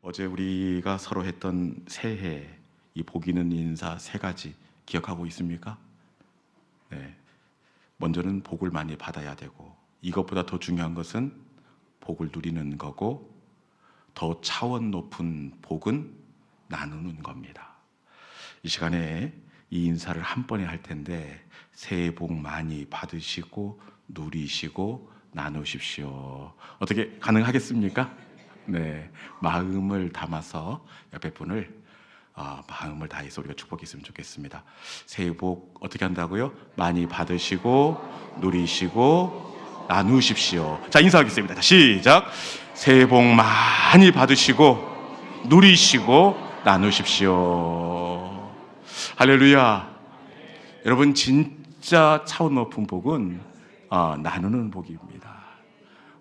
어제 우리가 서로 했던 새해 이 복 있는 인사 세 가지 기억하고 있습니까? 네. 먼저는 복을 많이 받아야 되고, 이것보다 더 중요한 것은 복을 누리는 거고, 더 차원 높은 복은 나누는 겁니다. 이 시간에 이 인사를 한 번에 할 텐데, 새해 복 많이 받으시고 누리시고 나누십시오. 어떻게 가능하겠습니까? 네, 마음을 담아서 옆에 분을 마음을 다해서 우리가 축복했으면 좋겠습니다. 새해 복 어떻게 한다고요? 많이 받으시고 누리시고 나누십시오. 자, 인사하겠습니다. 자, 시작. 새해 복 많이 받으시고 누리시고 나누십시오. 할렐루야. 여러분, 진짜 차원 높은 복은 나누는 복입니다.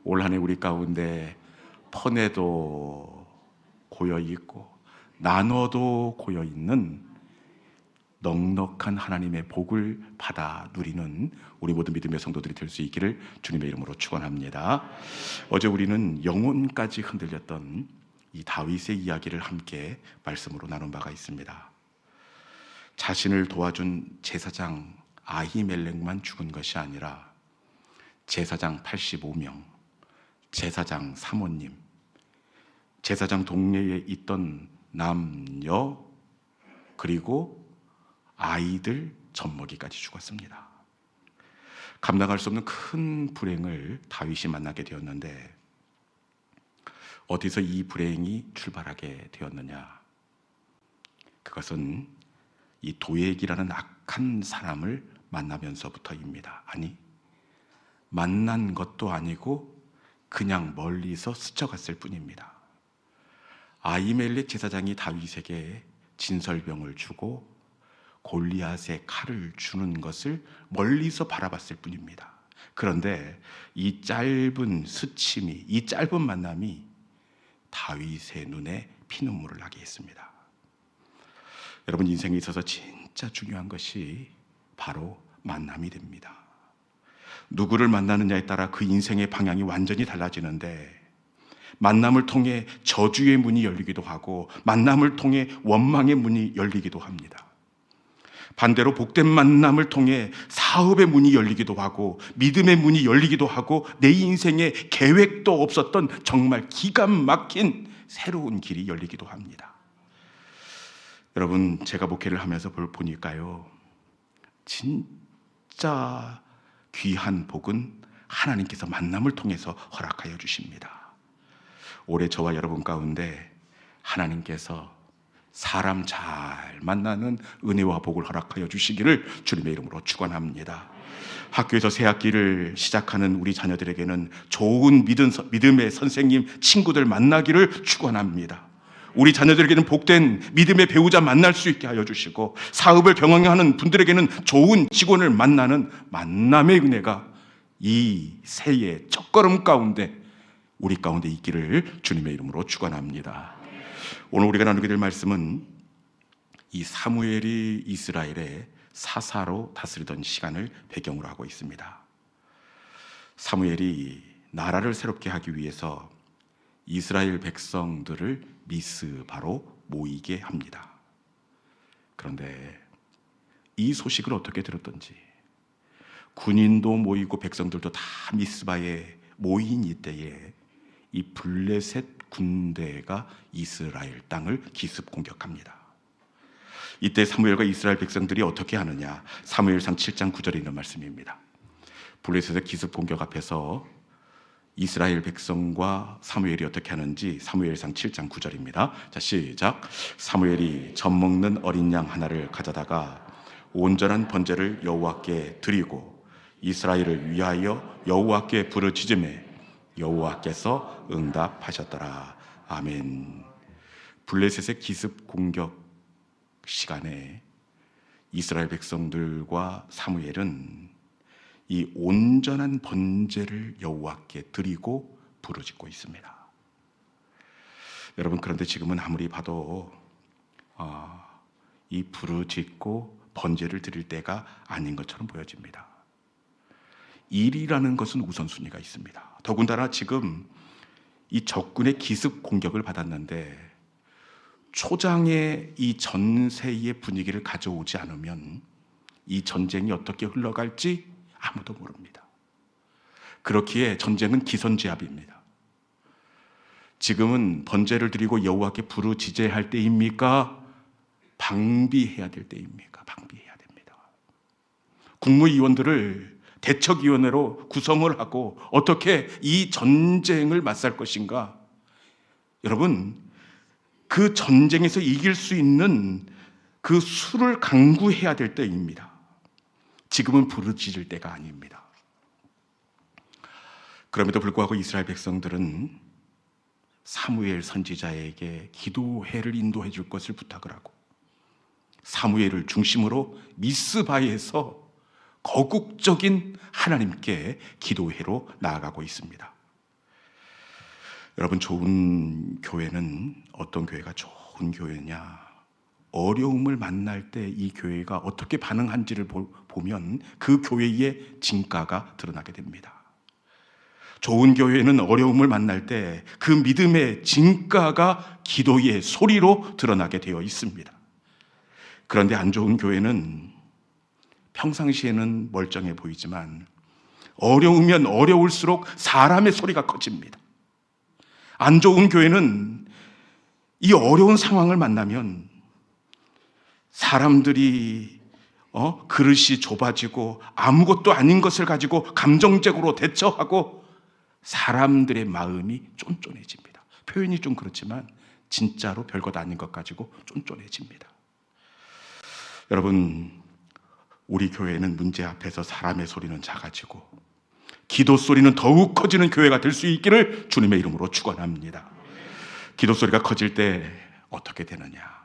올 한 해 우리 가운데 퍼내도 고여있고 나눠도 고여있는 넉넉한 하나님의 복을 받아 누리는 우리 모든 믿음의 성도들이 될 수 있기를 주님의 이름으로 축원합니다. 어제 우리는 영혼까지 흔들렸던 이 다윗의 이야기를 함께 말씀으로 나눈 바가 있습니다. 자신을 도와준 제사장 아히멜렉만 죽은 것이 아니라 제사장 85명, 제사장 사모님, 제사장 동네에 있던 남녀, 그리고 아이들 젖먹이까지 죽었습니다. 감당할 수 없는 큰 불행을 다윗이 만나게 되었는데, 어디서 이 불행이 출발하게 되었느냐? 그것은 이 도액이라는 악한 사람을 만나면서부터입니다. 아니, 만난 것도 아니고 그냥 멀리서 스쳐갔을 뿐입니다. 아히멜렉 제사장이 다윗에게 진설병을 주고 골리앗의 칼을 주는 것을 멀리서 바라봤을 뿐입니다. 그런데 이 짧은 스침이, 이 짧은 만남이 다윗의 눈에 피눈물을 나게 했습니다. 여러분, 인생에 있어서 진짜 중요한 것이 바로 만남이 됩니다. 누구를 만나느냐에 따라 그 인생의 방향이 완전히 달라지는데, 만남을 통해 저주의 문이 열리기도 하고 만남을 통해 원망의 문이 열리기도 합니다. 반대로 복된 만남을 통해 사업의 문이 열리기도 하고 믿음의 문이 열리기도 하고 내 인생에 계획도 없었던 정말 기가 막힌 새로운 길이 열리기도 합니다. 여러분, 제가 목회를 하면서 보니까요, 진짜 귀한 복은 하나님께서 만남을 통해서 허락하여 주십니다. 올해 저와 여러분 가운데 하나님께서 사람 잘 만나는 은혜와 복을 허락하여 주시기를 주님의 이름으로 축원합니다. 학교에서 새 학기를 시작하는 우리 자녀들에게는 좋은 믿음의 선생님, 친구들 만나기를 축원합니다. 우리 자녀들에게는 복된 믿음의 배우자 만날 수 있게 하여 주시고, 사업을 경영하는 분들에게는 좋은 직원을 만나는 만남의 은혜가 이 새해 첫걸음 가운데 우리 가운데 있기를 주님의 이름으로 축원합니다. 오늘 우리가 나누게 될 말씀은 이 사무엘이 이스라엘의 사사로 다스리던 시간을 배경으로 하고 있습니다. 사무엘이 나라를 새롭게 하기 위해서 이스라엘 백성들을 미스바로 모이게 합니다. 그런데 이 소식을 어떻게 들었던지, 군인도 모이고 백성들도 다 미스바에 모인 이때에 이 블레셋 군대가 이스라엘 땅을 기습 공격합니다. 이때 사무엘과 이스라엘 백성들이 어떻게 하느냐? 사무엘상 7장 9절에 있는 말씀입니다. 블레셋의 기습 공격 앞에서 이스라엘 백성과 사무엘이 어떻게 하는지 사무엘상 7장 9절입니다. 자, 시작. 사무엘이 젖 먹는 어린 양 하나를 가져다가 온전한 번제를 여호와께 드리고 이스라엘을 위하여 여호와께 부르짖으매 여호와께서 응답하셨더라. 아멘. 블레셋의 기습 공격 시간에 이스라엘 백성들과 사무엘은 이 온전한 번제를 여호와께 드리고 부르짖고 있습니다. 여러분, 그런데 지금은 아무리 봐도 이 부르짖고 번제를 드릴 때가 아닌 것처럼 보여집니다. 일이라는 것은 우선순위가 있습니다. 더군다나 지금 이 적군의 기습 공격을 받았는데 초장의 이 전세의 분위기를 가져오지 않으면 이 전쟁이 어떻게 흘러갈지 아무도 모릅니다. 그렇기에 전쟁은 기선제압입니다. 지금은 번제를 드리고 여호와께 부르짖어야 때입니까? 방비해야 될 때입니까? 방비해야 됩니다. 국무위원들을 대책위원회로 구성을 하고 어떻게 이 전쟁을 맞설 것인가? 여러분, 그 전쟁에서 이길 수 있는 그 수를 강구해야 될 때입니다. 지금은 부르짖을 때가 아닙니다. 그럼에도 불구하고 이스라엘 백성들은 사무엘 선지자에게 기도회를 인도해 줄 것을 부탁을 하고 사무엘을 중심으로 미스바에서 거국적인 하나님께 기도회로 나아가고 있습니다. 여러분, 좋은 교회는 어떤 교회가 좋은 교회냐? 어려움을 만날 때 이 교회가 어떻게 반응한지를 보면 그 교회의 진가가 드러나게 됩니다. 좋은 교회는 어려움을 만날 때 그 믿음의 진가가 기도의 소리로 드러나게 되어 있습니다. 그런데 안 좋은 교회는 평상시에는 멀쩡해 보이지만 어려우면 어려울수록 사람의 소리가 커집니다. 안 좋은 교회는 이 어려운 상황을 만나면 사람들이 그릇이 좁아지고 아무것도 아닌 것을 가지고 감정적으로 대처하고 사람들의 마음이 쫀쫀해집니다. 표현이 좀 그렇지만 진짜로 별것 아닌 것 가지고 쫀쫀해집니다. 여러분, 우리 교회는 문제 앞에서 사람의 소리는 작아지고 기도 소리는 더욱 커지는 교회가 될 수 있기를 주님의 이름으로 축원합니다. 기도 소리가 커질 때 어떻게 되느냐?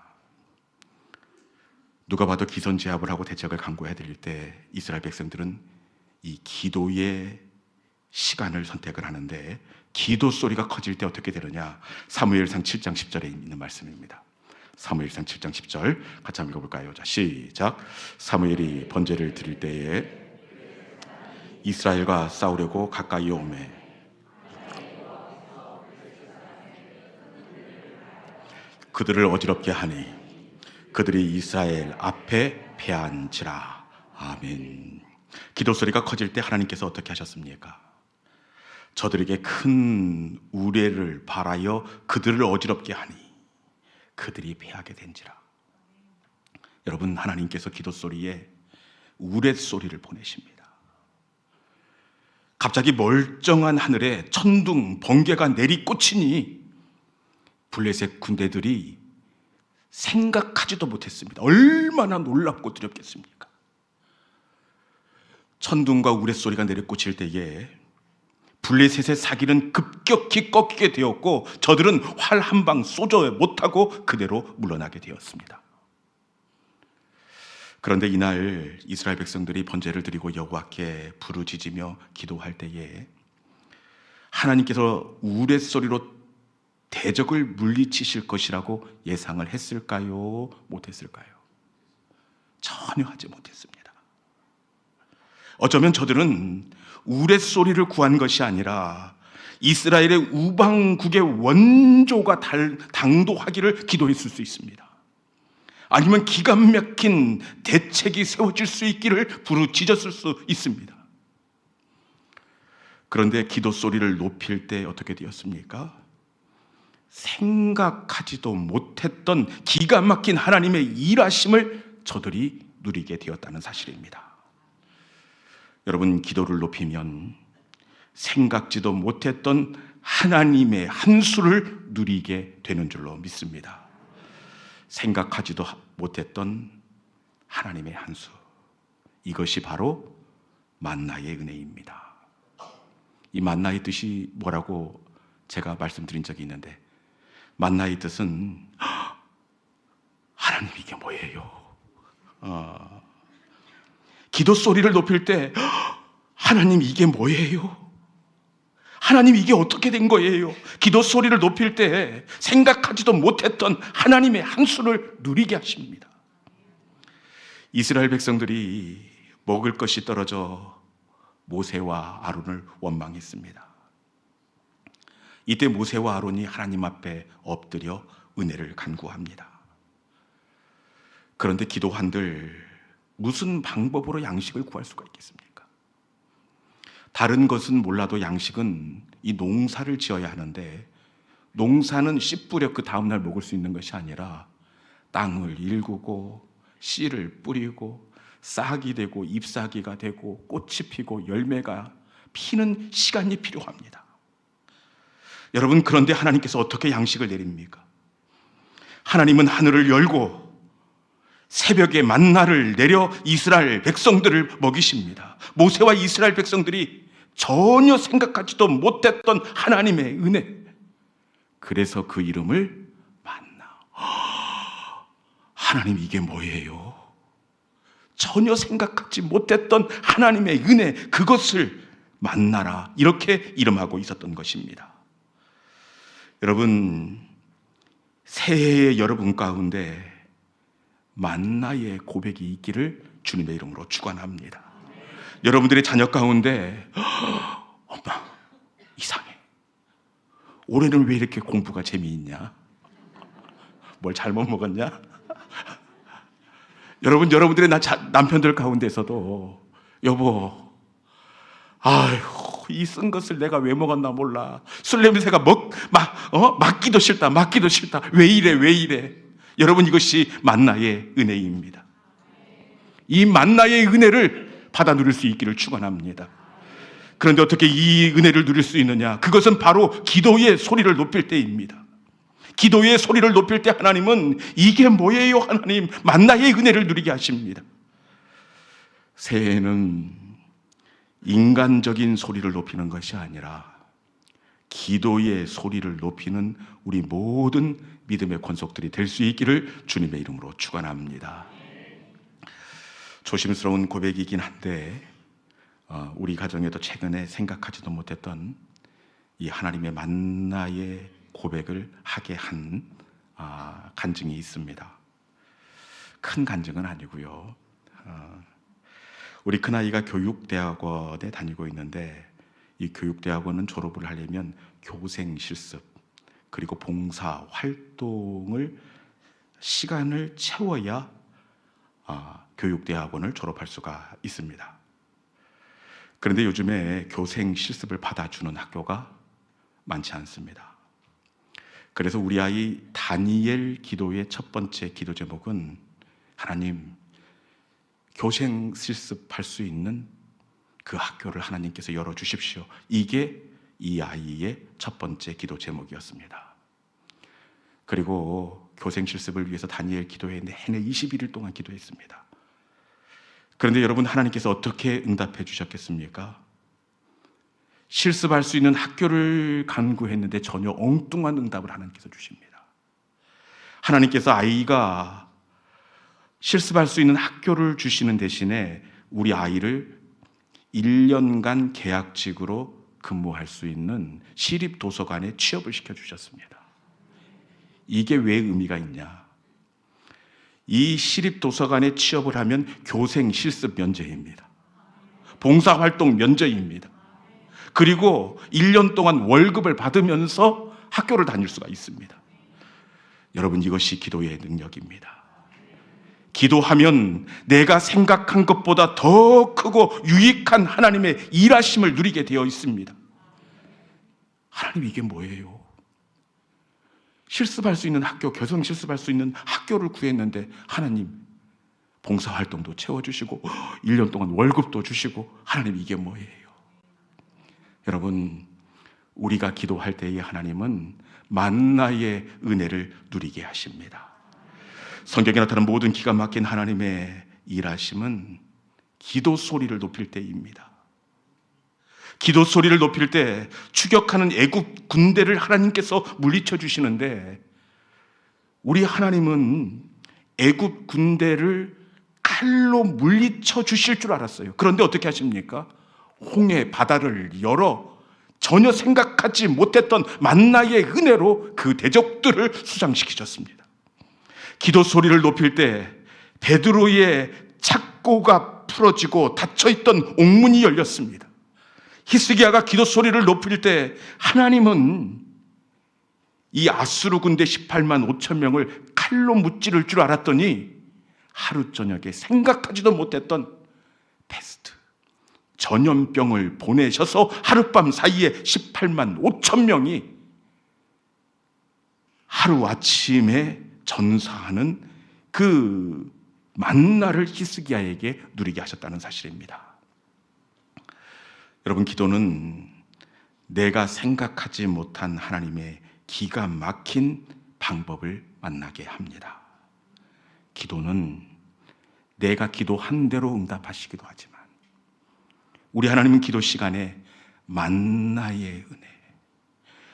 누가 봐도 기선제압을 하고 대적을 강구해야 될 때 이스라엘 백성들은 이 기도의 시간을 선택을 하는데 기도 소리가 커질 때 어떻게 되느냐? 사무엘상 7장 10절에 있는 말씀입니다. 사무엘상 7장 10절 같이 한번 읽어볼까요? 자, 시작. 사무엘이 번제를 드릴 때에 이스라엘과 싸우려고 가까이 오매 그들을 어지럽게 하니 그들이 이스라엘 앞에 패한지라. 아멘. 기도 소리가 커질 때 하나님께서 어떻게 하셨습니까? 저들에게 큰 우레를 발하여 그들을 어지럽게 하니 그들이 패하게 된지라. 여러분, 하나님께서 기도 소리에 우레 소리를 보내십니다. 갑자기 멀쩡한 하늘에 천둥, 번개가 내리꽂히니 블레셋 군대들이 생각하지도 못했습니다. 얼마나 놀랍고 두렵겠습니까? 천둥과 우레 소리가 내리꽂힐 때에 블레셋의 사기는 급격히 꺾이게 되었고 저들은 활 한 방 쏘지 못하고 그대로 물러나게 되었습니다. 그런데 이날 이스라엘 백성들이 번제를 드리고 여호와께 부르짖으며 기도할 때에 하나님께서 우레소리로 대적을 물리치실 것이라고 예상을 했을까요? 못했을까요? 전혀 하지 못했습니다. 어쩌면 저들은 우레소리를 구한 것이 아니라 이스라엘의 우방국의 원조가 당도하기를 기도했을 수 있습니다. 아니면 기가 막힌 대책이 세워질 수 있기를 부르짖었을 수 있습니다. 그런데 기도 소리를 높일 때 어떻게 되었습니까? 생각하지도 못했던 기가 막힌 하나님의 일하심을 저들이 누리게 되었다는 사실입니다. 여러분, 기도를 높이면 생각지도 못했던 하나님의 한 수를 누리게 되는 줄로 믿습니다. 생각하지도 못했던 하나님의 한 수, 이것이 바로 만나의 은혜입니다. 이 만나의 뜻이 뭐라고 제가 말씀드린 적이 있는데, 만나의 뜻은 하나님 이게 뭐예요? 기도 소리를 높일 때 하나님 이게 뭐예요? 하나님 이게 어떻게 된 거예요? 기도 소리를 높일 때 생각하지도 못했던 하나님의 한 수를 누리게 하십니다. 이스라엘 백성들이 먹을 것이 떨어져 모세와 아론을 원망했습니다. 이때 모세와 아론이 하나님 앞에 엎드려 은혜를 간구합니다. 그런데 기도한들 무슨 방법으로 양식을 구할 수가 있겠습니까? 다른 것은 몰라도 양식은 이 농사를 지어야 하는데, 농사는 씨 뿌려 그 다음날 먹을 수 있는 것이 아니라 땅을 일구고 씨를 뿌리고 싹이 되고 잎사귀가 되고 꽃이 피고 열매가 피는 시간이 필요합니다. 여러분, 그런데 하나님께서 어떻게 양식을 내립니까? 하나님은 하늘을 열고 새벽에 만나를 내려 이스라엘 백성들을 먹이십니다. 모세와 이스라엘 백성들이 전혀 생각하지도 못했던 하나님의 은혜, 그래서 그 이름을 만나. 하나님, 이게 뭐예요? 전혀 생각하지 못했던 하나님의 은혜, 그것을 만나라, 이렇게 이름하고 있었던 것입니다. 여러분, 새해의 여러분 가운데 만나의 고백이 있기를 주님의 이름으로 축원합니다. 여러분들의 자녀 가운데 엄마, 이상해, 올해는 왜 이렇게 공부가 재미있냐? 뭘 잘못 먹었냐? 여러분들의 남편들 가운데서도 여보, 아휴, 이 쓴 것을 내가 왜 먹었나 몰라. 술 냄새가 맡기도 싫다. 왜 이래? 여러분, 이것이 만나의 은혜입니다. 이 만나의 은혜를 받아 누릴 수 있기를 축원합니다. 그런데 어떻게 이 은혜를 누릴 수 있느냐? 그것은 바로 기도의 소리를 높일 때입니다. 기도의 소리를 높일 때 하나님은 이게 뭐예요? 하나님, 만나의 은혜를 누리게 하십니다. 새해에는 인간적인 소리를 높이는 것이 아니라 기도의 소리를 높이는 우리 모든 믿음의 권속들이 될 수 있기를 주님의 이름으로 축원합니다. 조심스러운 고백이긴 한데 우리 가정에도 최근에 생각하지도 못했던 이 하나님의 만나의 고백을 하게 한 간증이 있습니다. 큰 간증은 아니고요. 우리 큰아이가 교육대학원에 다니고 있는데, 이 교육대학원은 졸업을 하려면 교생 실습 그리고 봉사 활동을 시간을 채워야 교육대학원을 졸업할 수가 있습니다. 그런데 요즘에 교생 실습을 받아주는 학교가 많지 않습니다. 그래서 우리 아이 다니엘 기도의 첫 번째 기도 제목은, 하나님, 교생 실습할 수 있는 그 학교를 하나님께서 열어주십시오. 이게 이 아이의 첫 번째 기도 제목이었습니다. 그리고 교생 실습을 위해서 다니엘 기도회 내내 21일 동안 기도했습니다. 그런데 여러분, 하나님께서 어떻게 응답해 주셨겠습니까? 실습할 수 있는 학교를 간구했는데 전혀 엉뚱한 응답을 하나님께서 주십니다. 하나님께서 아이가 실습할 수 있는 학교를 주시는 대신에 우리 아이를 1년간 계약직으로 근무할 수 있는 시립도서관에 취업을 시켜주셨습니다. 이게 왜 의미가 있냐? 이 시립도서관에 취업을 하면 교생 실습 면제입니다. 봉사활동 면제입니다. 그리고 1년 동안 월급을 받으면서 학교를 다닐 수가 있습니다. 여러분, 이것이 기도의 능력입니다. 기도하면 내가 생각한 것보다 더 크고 유익한 하나님의 일하심을 누리게 되어 있습니다. 하나님, 이게 뭐예요? 실습할 수 있는 학교, 교생 실습할 수 있는 학교를 구했는데 하나님, 봉사활동도 채워주시고 1년 동안 월급도 주시고, 하나님, 이게 뭐예요? 여러분, 우리가 기도할 때에 하나님은 만나의 은혜를 누리게 하십니다. 성경에 나타난 모든 기가 막힌 하나님의 일하심은 기도 소리를 높일 때입니다. 기도 소리를 높일 때 추격하는 애굽 군대를 하나님께서 물리쳐 주시는데, 우리 하나님은 애굽 군대를 칼로 물리쳐 주실 줄 알았어요. 그런데 어떻게 하십니까? 홍해 바다를 열어 전혀 생각하지 못했던 만나의 은혜로 그 대적들을 수장시키셨습니다. 기도 소리를 높일 때 베드로의 착고가 풀어지고 닫혀있던 옥문이 열렸습니다. 히스기야가 기도 소리를 높일 때 하나님은 이 아수르 군대 18만 5천 명을 칼로 무찌를 줄 알았더니 하루 저녁에 생각하지도 못했던 패스트, 전염병을 보내셔서 하룻밤 사이에 18만 5천 명이 하루아침에 전사하는 그 만나를 히스기야에게 누리게 하셨다는 사실입니다. 여러분, 기도는 내가 생각하지 못한 하나님의 기가 막힌 방법을 만나게 합니다. 기도는 내가 기도한 대로 응답하시기도 하지만 우리 하나님은 기도 시간에 만나의 은혜,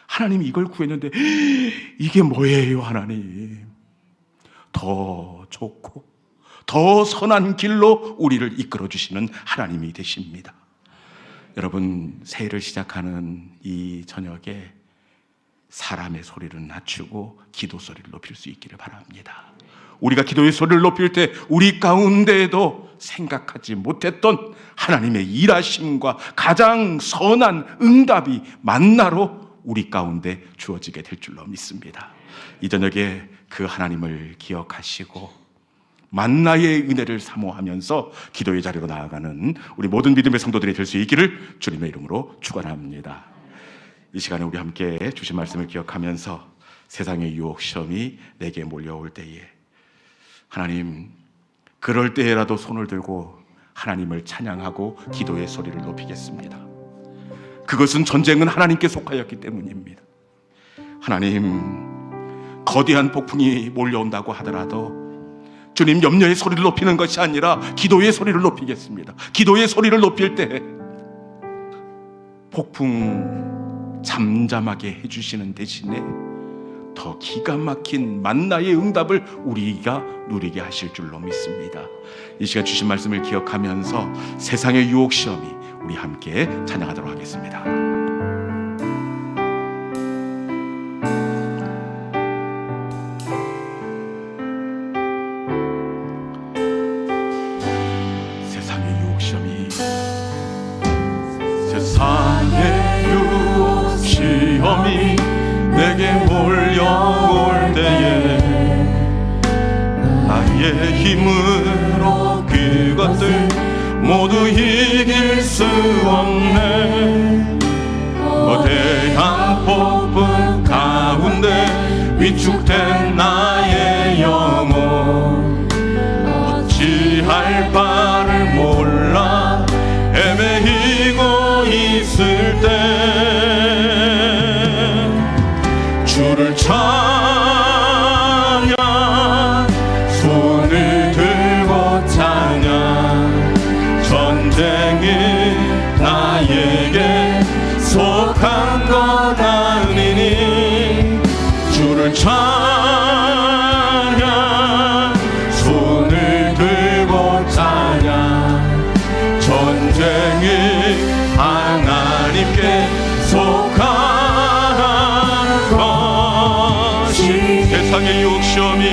하나님 이걸 구했는데 이게 뭐예요 하나님, 더 좋고 더 선한 길로 우리를 이끌어 주시는 하나님이 되십니다. 여러분, 새해를 시작하는 이 저녁에 사람의 소리를 낮추고 기도 소리를 높일 수 있기를 바랍니다. 우리가 기도의 소리를 높일 때 우리 가운데에도 생각하지 못했던 하나님의 일하심과 가장 선한 응답이 만나로 우리 가운데 주어지게 될 줄로 믿습니다. 이 저녁에 그 하나님을 기억하시고 만나의 은혜를 사모하면서 기도의 자리로 나아가는 우리 모든 믿음의 성도들이 될 수 있기를 주님의 이름으로 축원합니다. 이 시간에 우리 함께 주신 말씀을 기억하면서 세상의 유혹 시험이 내게 몰려올 때에 하나님, 그럴 때에라도 손을 들고 하나님을 찬양하고 기도의 소리를 높이겠습니다. 그것은 전쟁은 하나님께 속하였기 때문입니다. 하나님, 거대한 폭풍이 몰려온다고 하더라도 주님, 염려의 소리를 높이는 것이 아니라 기도의 소리를 높이겠습니다. 기도의 소리를 높일 때 폭풍 잠잠하게 해주시는 대신에 더 기가 막힌 만나의 응답을 우리가 누리게 하실 줄로 믿습니다. 이 시간 주신 말씀을 기억하면서 세상의 유혹 시험이 우리 함께 찬양하도록 하겠습니다. 세상의 유혹 시험이, 세상의 유혹 시험이 내게 몰려올 때에 나의 힘으로 그것들 모두 이길 수 없네. 거대한 폭풍 가운데 위축된 나의 영혼, 어찌할 바를 몰라 헤매이고 있을 때 주를 찬양, 손을 들고 찬양. 전쟁이 나에게 속한 것 아니니 주를 찬양, 손을 들고 찬양. 전쟁이 하나님께 속한 세상의 유혹 시험이,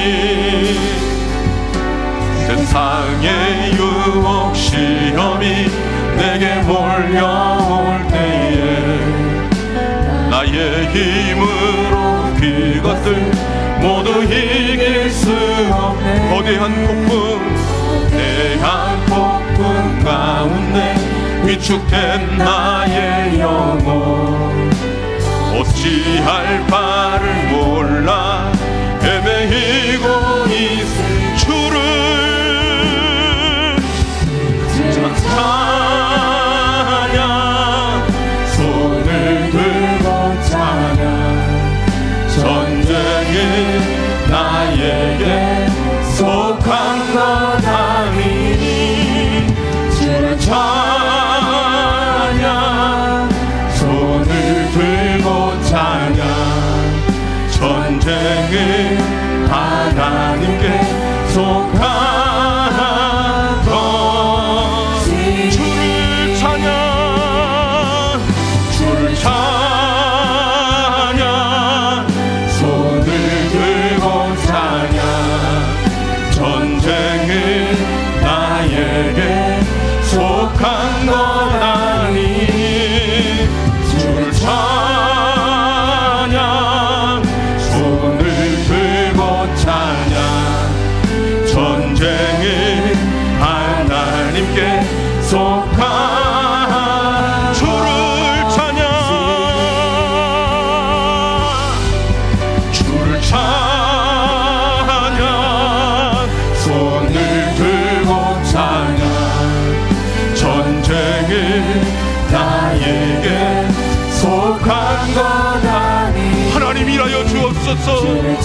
세상의 유혹 시험이 내게 몰려올 때에 나의 힘으로 그것들 모두 이길 수 없네. 거대한 폭풍 가운데 위축된 나의 영혼, 어찌할 바를 몰라 헤매이고 있을 주를 찬양, 손을 들고 찬양. 전쟁이 나에게 속한 것 아니니 주를 찬양, 손을 들고 찬양. 전쟁은 하나님께 속한 것. 주를 찬양, 주를 찬양. 손을 들고 찬양. 전쟁은 나에게 속한 것 아니니 주를 찬양, 주옵소서. 주를